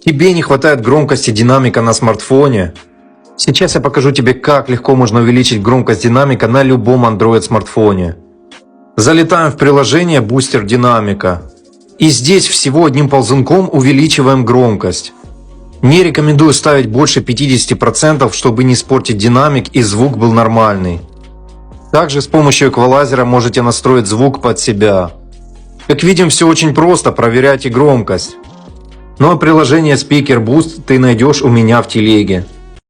Тебе не хватает громкости динамика на смартфоне? Сейчас я покажу тебе, как легко можно увеличить громкость динамика на любом Android смартфоне. Залетаем в приложение Бустер Динамика. И здесь всего одним ползунком увеличиваем громкость. Не рекомендую ставить больше 50%, чтобы не испортить динамик и звук был нормальный. Также с помощью эквалайзера можете настроить звук под себя. Как видим, все очень просто, проверяйте громкость. Ну а приложение Speaker Boost ты найдешь у меня в телеге.